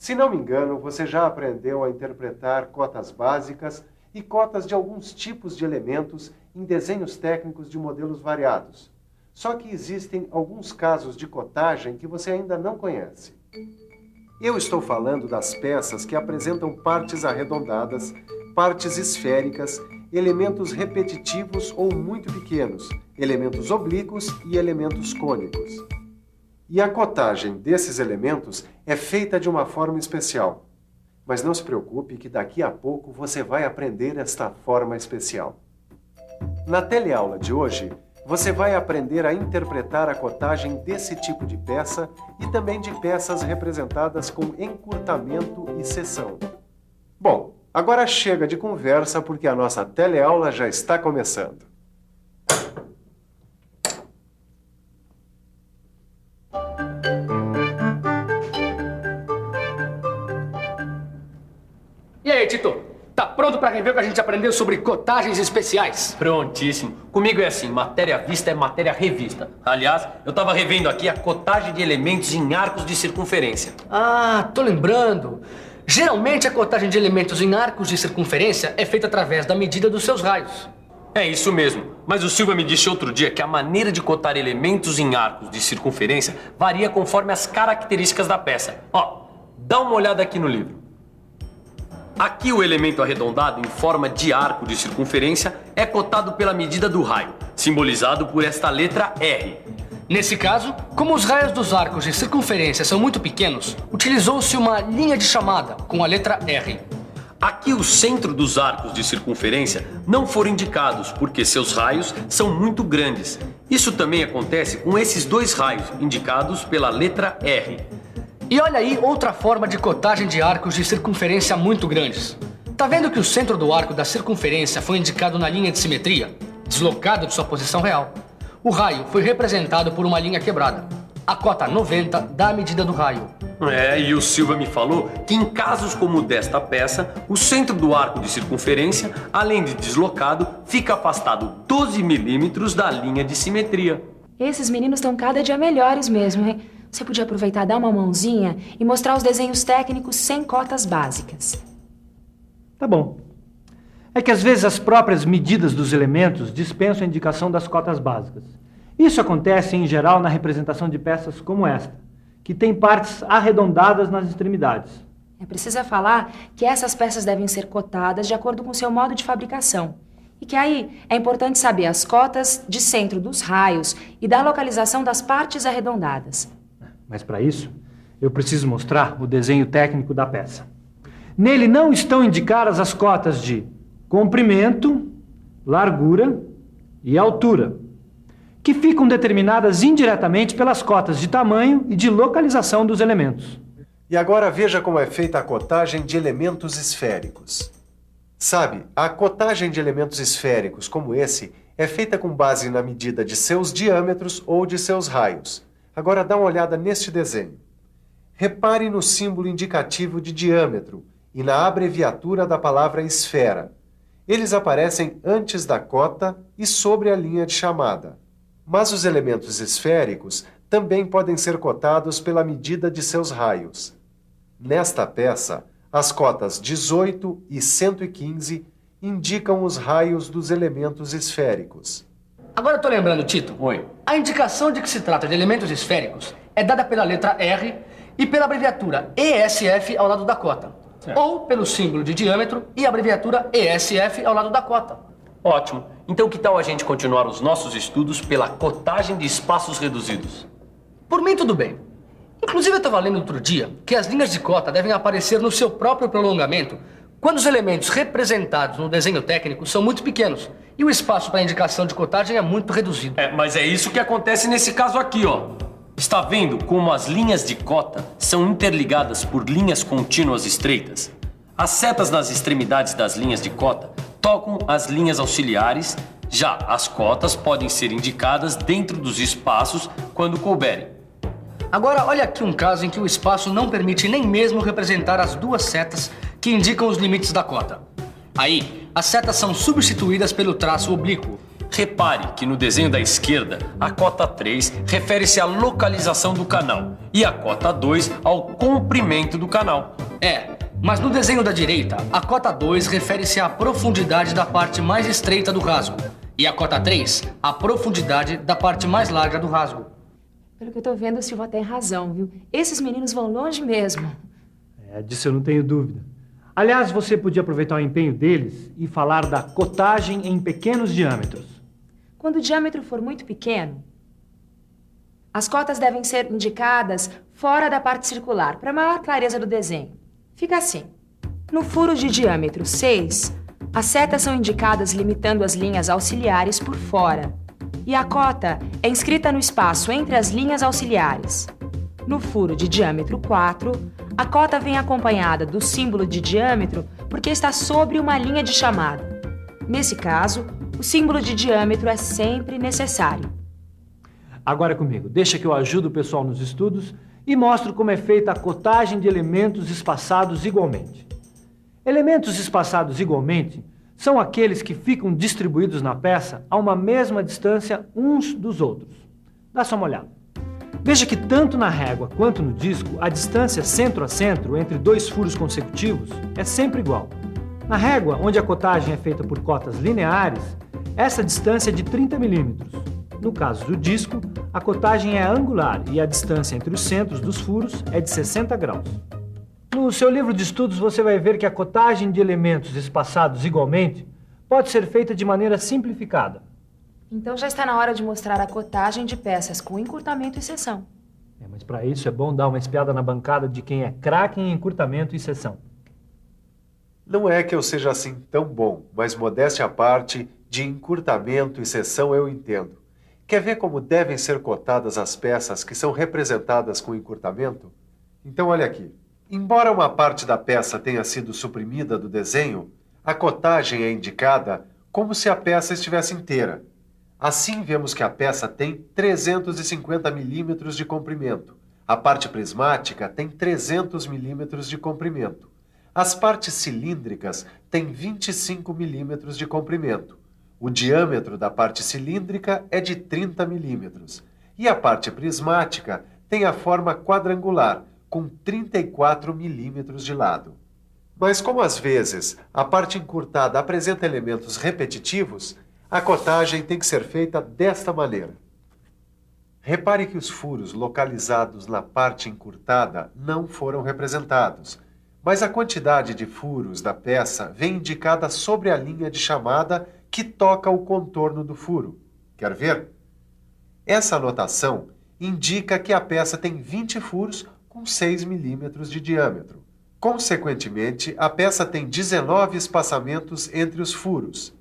Se não me engano, você já aprendeu a interpretar cotas básicas e cotas de alguns tipos de elementos em desenhos técnicos de modelos variados. Só que existem alguns casos de cotagem que você ainda não conhece. Eu estou falando das peças que apresentam partes arredondadas, partes esféricas, elementos repetitivos ou muito pequenos, elementos oblíquos e elementos cônicos. E a cotagem desses elementos é feita de uma forma especial. Mas não se preocupe que daqui a pouco você vai aprender esta forma especial. Na teleaula de hoje, você vai aprender a interpretar a cotagem desse tipo de peça e também de peças representadas com encurtamento e seção. Bom, agora chega de conversa porque a nossa teleaula já está começando. E aí, Tito? Tá pronto pra rever o que a gente aprendeu sobre cotagens especiais? Prontíssimo. Comigo é assim, matéria vista é matéria revista. Aliás, eu tava revendo aqui a cotagem de elementos em arcos de circunferência. Ah, tô lembrando. Geralmente a cotagem de elementos em arcos de circunferência é feita através da medida dos seus raios. É isso mesmo. Mas o Silva me disse outro dia que a maneira de cotar elementos em arcos de circunferência varia conforme as características da peça. Ó, dá uma olhada aqui no livro. Aqui o elemento arredondado em forma de arco de circunferência é cotado pela medida do raio, simbolizado por esta letra R. Nesse caso, como os raios dos arcos de circunferência são muito pequenos, utilizou-se uma linha de chamada com a letra R. Aqui o centro dos arcos de circunferência não foram indicados porque seus raios são muito grandes. Isso também acontece com esses dois raios indicados pela letra R. E olha aí outra forma de cotagem de arcos de circunferência muito grandes. Tá vendo que o centro do arco da circunferência foi indicado na linha de simetria, deslocado de sua posição real? O raio foi representado por uma linha quebrada. A cota 90 dá a medida do raio. E o Silva me falou que em casos como o desta peça, o centro do arco de circunferência, além de deslocado, fica afastado 12 milímetros da linha de simetria. Esses meninos estão cada dia melhores mesmo, hein? Você podia aproveitar, dar uma mãozinha e mostrar os desenhos técnicos sem cotas básicas. Tá bom. É que às vezes as próprias medidas dos elementos dispensam a indicação das cotas básicas. Isso acontece em geral na representação de peças como esta, que tem partes arredondadas nas extremidades. Precisa falar que essas peças devem ser cotadas de acordo com o seu modo de fabricação. E que aí é importante saber as cotas de centro dos raios e da localização das partes arredondadas. Mas para isso, eu preciso mostrar o desenho técnico da peça. Nele não estão indicadas as cotas de comprimento, largura e altura, que ficam determinadas indiretamente pelas cotas de tamanho e de localização dos elementos. E agora veja como é feita a cotagem de elementos esféricos. Sabe, a cotagem de elementos esféricos como esse é feita com base na medida de seus diâmetros ou de seus raios. Agora dá uma olhada neste desenho. Repare no símbolo indicativo de diâmetro e na abreviatura da palavra esfera. Eles aparecem antes da cota e sobre a linha de chamada. Mas os elementos esféricos também podem ser cotados pela medida de seus raios. Nesta peça, as cotas 18 e 115 indicam os raios dos elementos esféricos. Agora eu tô lembrando, Tito. Oi. A indicação de que se trata de elementos esféricos é dada pela letra R e pela abreviatura ESF ao lado da cota. Certo. Ou pelo símbolo de diâmetro e a abreviatura ESF ao lado da cota. Ótimo. Então que tal a gente continuar os nossos estudos pela cotagem de espaços reduzidos? Por mim, tudo bem. Inclusive, eu estava lendo outro dia que as linhas de cota devem aparecer no seu próprio prolongamento quando os elementos representados no desenho técnico são muito pequenos e o espaço para indicação de cotagem é muito reduzido. Mas é isso que acontece nesse caso aqui, ó. Está vendo como as linhas de cota são interligadas por linhas contínuas estreitas? As setas nas extremidades das linhas de cota tocam as linhas auxiliares, já as cotas podem ser indicadas dentro dos espaços quando couberem. Agora, olha aqui um caso em que o espaço não permite nem mesmo representar as duas setas que indicam os limites da cota. Aí, as setas são substituídas pelo traço oblíquo. Repare que no desenho da esquerda, a cota 3 refere-se à localização do canal e a cota 2 ao comprimento do canal. Mas no desenho da direita, a cota 2 refere-se à profundidade da parte mais estreita do rasgo. E a cota 3, à profundidade da parte mais larga do rasgo. Pelo que eu tô vendo, o Silva tem razão, viu? Esses meninos vão longe mesmo. Disso eu não tenho dúvida. Aliás, você podia aproveitar o empenho deles e falar da cotagem em pequenos diâmetros. Quando o diâmetro for muito pequeno, as cotas devem ser indicadas fora da parte circular, para maior clareza do desenho. Fica assim. No furo de diâmetro 6, as setas são indicadas limitando as linhas auxiliares por fora. E a cota é inscrita no espaço entre as linhas auxiliares. No furo de diâmetro 4, a cota vem acompanhada do símbolo de diâmetro porque está sobre uma linha de chamada. Nesse caso, o símbolo de diâmetro é sempre necessário. Agora comigo, deixa que eu ajudo o pessoal nos estudos e mostro como é feita a cotagem de elementos espaçados igualmente. Elementos espaçados igualmente são aqueles que ficam distribuídos na peça a uma mesma distância uns dos outros. Dá só uma olhada. Veja que tanto na régua quanto no disco, a distância centro a centro entre dois furos consecutivos é sempre igual. Na régua, onde a cotagem é feita por cotas lineares, essa distância é de 30 milímetros. No caso do disco, a cotagem é angular e a distância entre os centros dos furos é de 60 graus. No seu livro de estudos você vai ver que a cotagem de elementos espaçados igualmente pode ser feita de maneira simplificada. Então já está na hora de mostrar a cotagem de peças com encurtamento e seção. Mas para isso é bom dar uma espiada na bancada de quem é craque em encurtamento e seção. Não é que eu seja assim tão bom, mas modéstia à parte, de encurtamento e seção eu entendo. Quer ver como devem ser cotadas as peças que são representadas com encurtamento? Então olha aqui. Embora uma parte da peça tenha sido suprimida do desenho, a cotagem é indicada como se a peça estivesse inteira. Assim vemos que a peça tem 350 milímetros de comprimento. A parte prismática tem 300 milímetros de comprimento. As partes cilíndricas têm 25 milímetros de comprimento. O diâmetro da parte cilíndrica é de 30 milímetros. E a parte prismática tem a forma quadrangular, com 34 milímetros de lado. Mas como às vezes a parte encurtada apresenta elementos repetitivos, a cotagem tem que ser feita desta maneira. Repare que os furos localizados na parte encurtada não foram representados, mas a quantidade de furos da peça vem indicada sobre a linha de chamada que toca o contorno do furo. Quer ver? Essa anotação indica que a peça tem 20 furos com 6 milímetros de diâmetro. Consequentemente, a peça tem 19 espaçamentos entre os furos.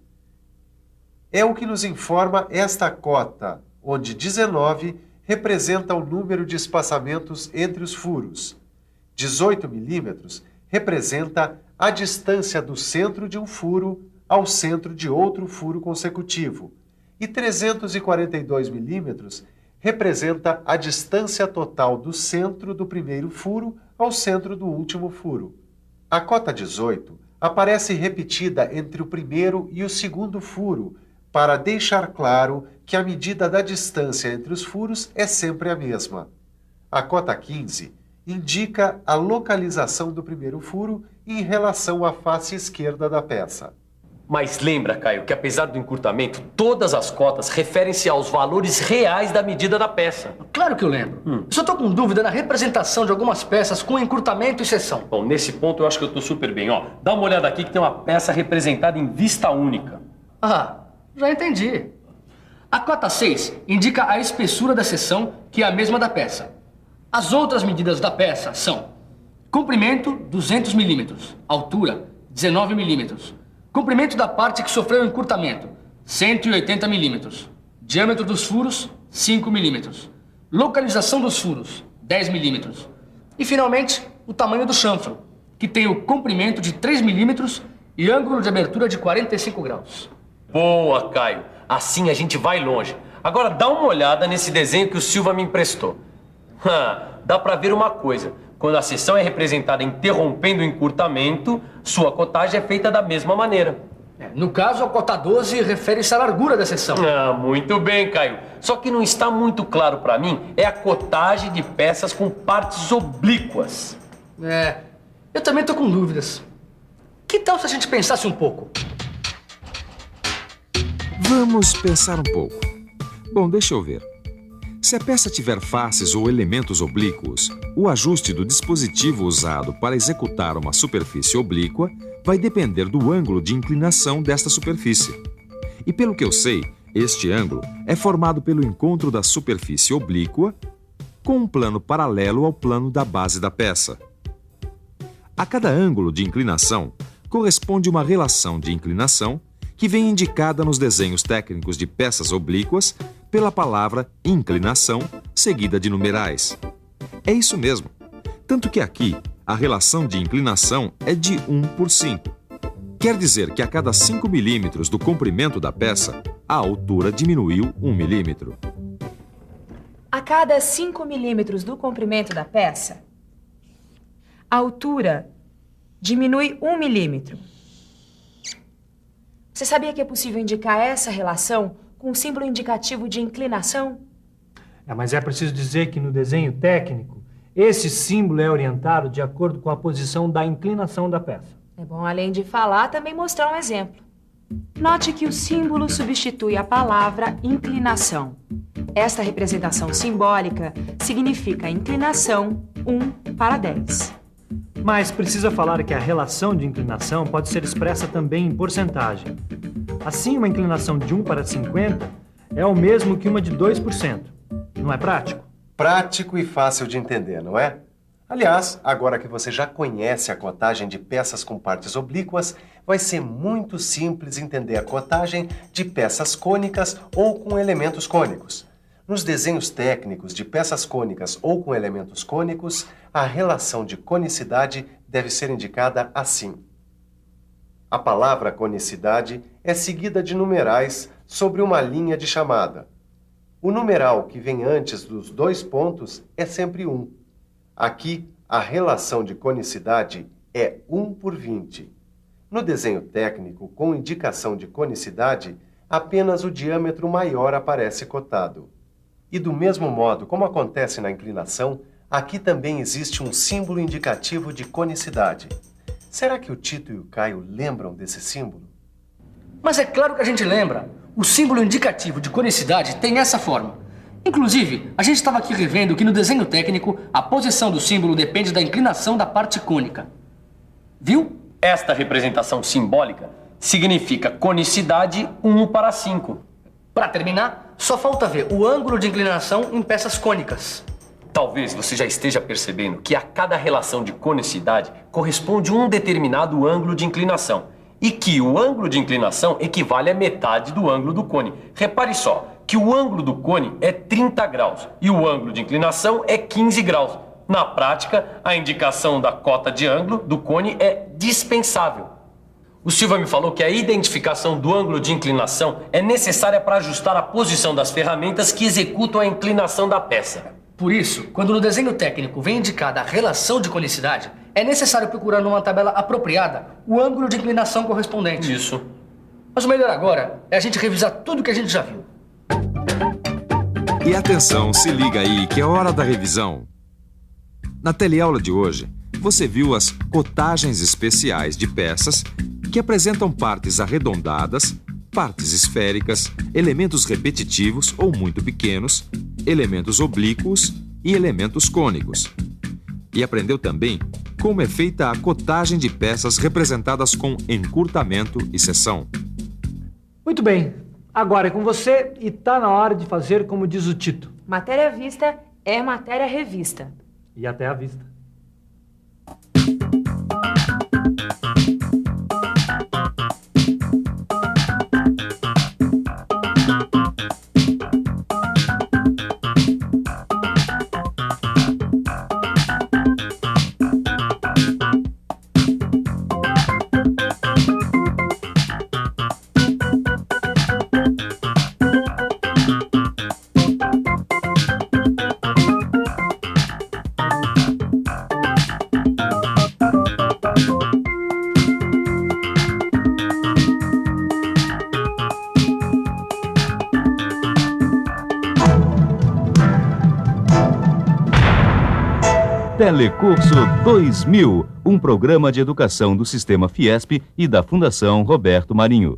É o que nos informa esta cota, onde 19 representa o número de espaçamentos entre os furos. 18 milímetros representa a distância do centro de um furo ao centro de outro furo consecutivo. E 342 milímetros representa a distância total do centro do primeiro furo ao centro do último furo. A cota 18 aparece repetida entre o primeiro e o segundo furo, para deixar claro que a medida da distância entre os furos é sempre a mesma. A cota 15 indica a localização do primeiro furo em relação à face esquerda da peça. Mas lembra, Caio, que apesar do encurtamento, todas as cotas referem-se aos valores reais da medida da peça. Claro que eu lembro. Só estou com dúvida na representação de algumas peças com encurtamento e seção. Bom, nesse ponto eu acho que eu estou super bem. Ó, dá uma olhada aqui que tem uma peça representada em vista única. Ah, já entendi. A cota 6 indica a espessura da seção, que é a mesma da peça. As outras medidas da peça são comprimento, 200 milímetros, altura, 19 milímetros. Comprimento da parte que sofreu encurtamento, 180 milímetros. Diâmetro dos furos, 5 milímetros. Localização dos furos, 10 milímetros. E, finalmente, o tamanho do chanfro, que tem o comprimento de 3 milímetros e ângulo de abertura de 45 graus. Boa, Caio. Assim a gente vai longe. Agora dá uma olhada nesse desenho que o Silva me emprestou. Dá pra ver uma coisa. Quando a seção é representada interrompendo o encurtamento, sua cotagem é feita da mesma maneira. No caso, a cota 12 refere-se à largura da seção. Ah, muito bem, Caio. Só que não está muito claro para mim é a cotagem de peças com partes oblíquas. Eu também tô com dúvidas. Que tal se a gente pensasse um pouco? Vamos pensar um pouco. Bom, deixa eu ver. Se a peça tiver faces ou elementos oblíquos, o ajuste do dispositivo usado para executar uma superfície oblíqua vai depender do ângulo de inclinação desta superfície. E pelo que eu sei, este ângulo é formado pelo encontro da superfície oblíqua com um plano paralelo ao plano da base da peça. A cada ângulo de inclinação corresponde uma relação de inclinação que vem indicada nos desenhos técnicos de peças oblíquas pela palavra inclinação, seguida de numerais. É isso mesmo. Tanto que aqui, a relação de inclinação é de 1/5. Quer dizer que a cada 5 milímetros do comprimento da peça, a altura diminuiu 1 milímetro. A cada 5 milímetros do comprimento da peça, a altura diminui 1 milímetro. Você sabia que é possível indicar essa relação com um símbolo indicativo de inclinação? Mas é preciso dizer que no desenho técnico, esse símbolo é orientado de acordo com a posição da inclinação da peça. É bom, além de falar, também mostrar um exemplo. Note que o símbolo substitui a palavra inclinação. Esta representação simbólica significa inclinação 1/10. Mas precisa falar que a relação de inclinação pode ser expressa também em porcentagem. Assim, uma inclinação de 1/50 é o mesmo que uma de 2%. Não é prático? Prático e fácil de entender, não é? Aliás, agora que você já conhece a cotagem de peças com partes oblíquas, vai ser muito simples entender a cotagem de peças cônicas ou com elementos cônicos. Nos desenhos técnicos de peças cônicas ou com elementos cônicos, a relação de conicidade deve ser indicada assim. A palavra conicidade é seguida de numerais sobre uma linha de chamada. O numeral que vem antes dos 2 pontos é sempre 1. Aqui, a relação de conicidade é 1/20. No desenho técnico, com indicação de conicidade, apenas o diâmetro maior aparece cotado. E do mesmo modo como acontece na inclinação, aqui também existe um símbolo indicativo de conicidade. Será que o Tito e o Caio lembram desse símbolo? Mas é claro que a gente lembra. O símbolo indicativo de conicidade tem essa forma. Inclusive, a gente estava aqui revendo que no desenho técnico, a posição do símbolo depende da inclinação da parte cônica. Viu? Esta representação simbólica significa conicidade 1/5. Para terminar, só falta ver o ângulo de inclinação em peças cônicas. Talvez você já esteja percebendo que a cada relação de conicidade corresponde um determinado ângulo de inclinação e que o ângulo de inclinação equivale a metade do ângulo do cone. Repare só que o ângulo do cone é 30 graus e o ângulo de inclinação é 15 graus. Na prática, a indicação da cota de ângulo do cone é dispensável. O Silva me falou que a identificação do ângulo de inclinação é necessária para ajustar a posição das ferramentas que executam a inclinação da peça. Por isso, quando no desenho técnico vem indicada a relação de conicidade, é necessário procurar numa tabela apropriada o ângulo de inclinação correspondente. Isso. Mas o melhor agora é a gente revisar tudo que a gente já viu. E atenção, se liga aí que é hora da revisão. Na teleaula de hoje, você viu as cotagens especiais de peças que apresentam partes arredondadas, partes esféricas, elementos repetitivos ou muito pequenos, elementos oblíquos e elementos cônicos. E aprendeu também como é feita a cotagem de peças representadas com encurtamento e seção. Muito bem, agora é com você e tá na hora de fazer como diz o Tito. Matéria vista é matéria revista. E até a vista. Telecurso 2000, um programa de educação do Sistema Fiesp e da Fundação Roberto Marinho.